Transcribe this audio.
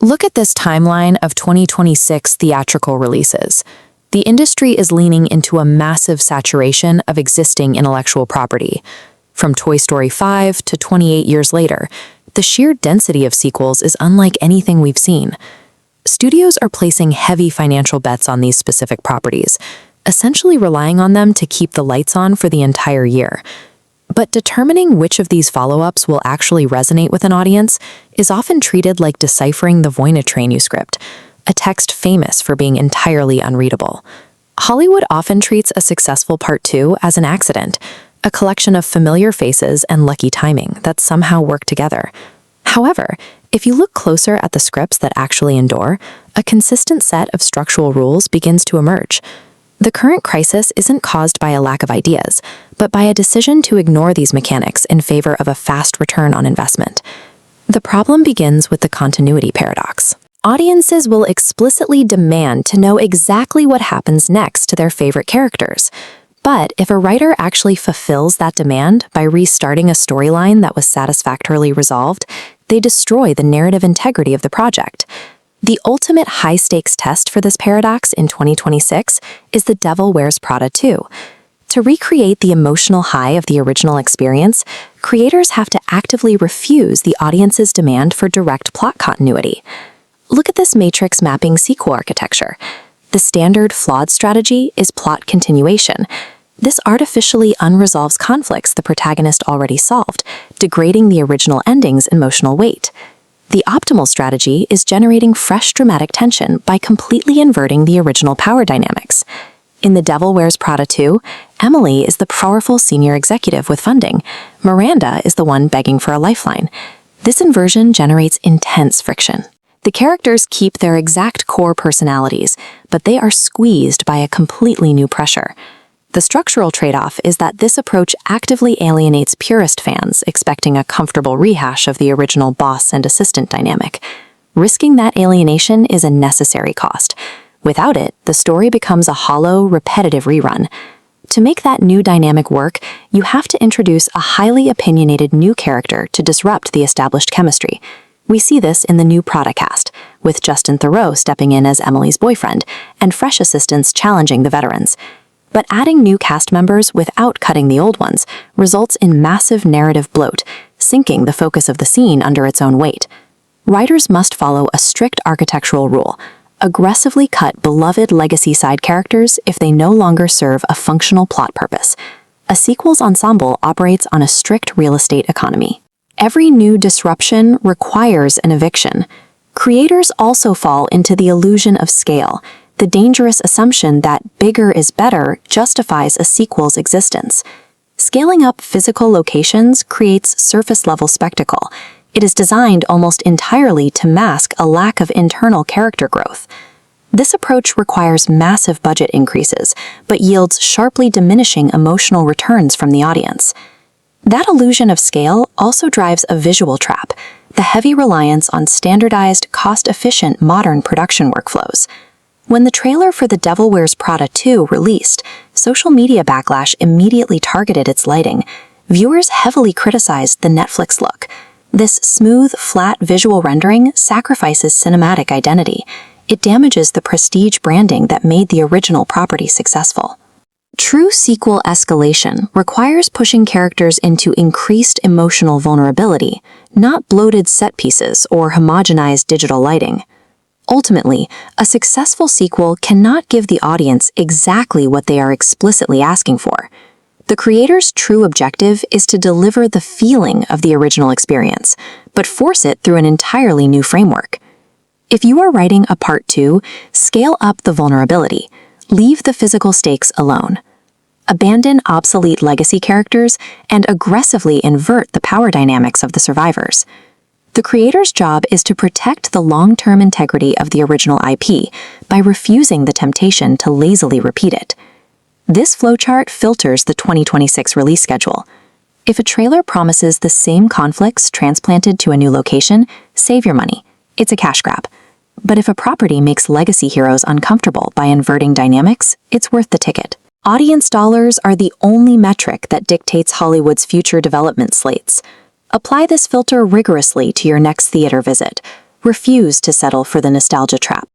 Look at this timeline of 2026 theatrical releases. The industry is leaning into a massive saturation of existing intellectual property. From Toy Story 5 to 28 years later, the sheer density of sequels is unlike anything we've seen. Studios are placing heavy financial bets on these specific properties, essentially relying on them to keep the lights on for the entire year. But determining which of these follow-ups will actually resonate with an audience is often treated like deciphering the Voynich Manuscript, a text famous for being entirely unreadable. Hollywood often treats a successful Part 2 as an accident, a collection of familiar faces and lucky timing that somehow work together. However, if you look closer at the scripts that actually endure, a consistent set of structural rules begins to emerge. The current crisis isn't caused by a lack of ideas, but by a decision to ignore these mechanics in favor of a fast return on investment. The problem begins with the continuity paradox. Audiences will explicitly demand to know exactly what happens next to their favorite characters. But if a writer actually fulfills that demand by restarting a storyline that was satisfactorily resolved, they destroy the narrative integrity of the project. The ultimate high-stakes test for this paradox in 2026 is The Devil Wears Prada 2. To recreate the emotional high of the original experience, creators have to actively refuse the audience's demand for direct plot continuity. Look at this matrix mapping sequel architecture. The standard flawed strategy is plot continuation. This artificially unresolves conflicts the protagonist already solved, degrading the original ending's emotional weight. The optimal strategy is generating fresh dramatic tension by completely inverting the original power dynamics. In The Devil Wears Prada 2, Emily is the powerful senior executive with funding. Miranda is the one begging for a lifeline. This inversion generates intense friction. The characters keep their exact core personalities, but they are squeezed by a completely new pressure. The structural trade-off is that this approach actively alienates purist fans expecting a comfortable rehash of the original boss and assistant dynamic. Risking that alienation is a necessary cost. Without it, the story becomes a hollow, repetitive rerun. To make that new dynamic work, you have to introduce a highly opinionated new character to disrupt the established chemistry. We see this in the new Prada cast, with Justin Theroux stepping in as Emily's boyfriend, and fresh assistants challenging the veterans. But adding new cast members without cutting the old ones results in massive narrative bloat, sinking the focus of the scene under its own weight. Writers must follow a strict architectural rule: aggressively cut beloved legacy side characters if they no longer serve a functional plot purpose. A sequel's ensemble operates on a strict real estate economy. Every new disruption requires an eviction. Creators also fall into the illusion of scale, the dangerous assumption that bigger is better justifies a sequel's existence. Scaling up physical locations creates surface-level spectacle. It is designed almost entirely to mask a lack of internal character growth. This approach requires massive budget increases, but yields sharply diminishing emotional returns from the audience. That illusion of scale also drives a visual trap: the heavy reliance on standardized, cost-efficient modern production workflows. When the trailer for The Devil Wears Prada 2 released, social media backlash immediately targeted its lighting. Viewers heavily criticized the Netflix look. This smooth, flat visual rendering sacrifices cinematic identity. It damages the prestige branding that made the original property successful. True sequel escalation requires pushing characters into increased emotional vulnerability, not bloated set pieces or homogenized digital lighting. Ultimately, a successful sequel cannot give the audience exactly what they are explicitly asking for. The creator's true objective is to deliver the feeling of the original experience, but force it through an entirely new framework. If you are writing a Part 2, scale up the vulnerability. Leave the physical stakes alone. Abandon obsolete legacy characters and aggressively invert the power dynamics of the survivors. The creator's job is to protect the long-term integrity of the original IP by refusing the temptation to lazily repeat it. This flowchart filters the 2026 release schedule. If a trailer promises the same conflicts transplanted to a new location, save your money. It's a cash grab. But if a property makes legacy heroes uncomfortable by inverting dynamics, it's worth the ticket. Audience dollars are the only metric that dictates Hollywood's future development slates. Apply this filter rigorously to your next theater visit. refuse to settle for the nostalgia trap.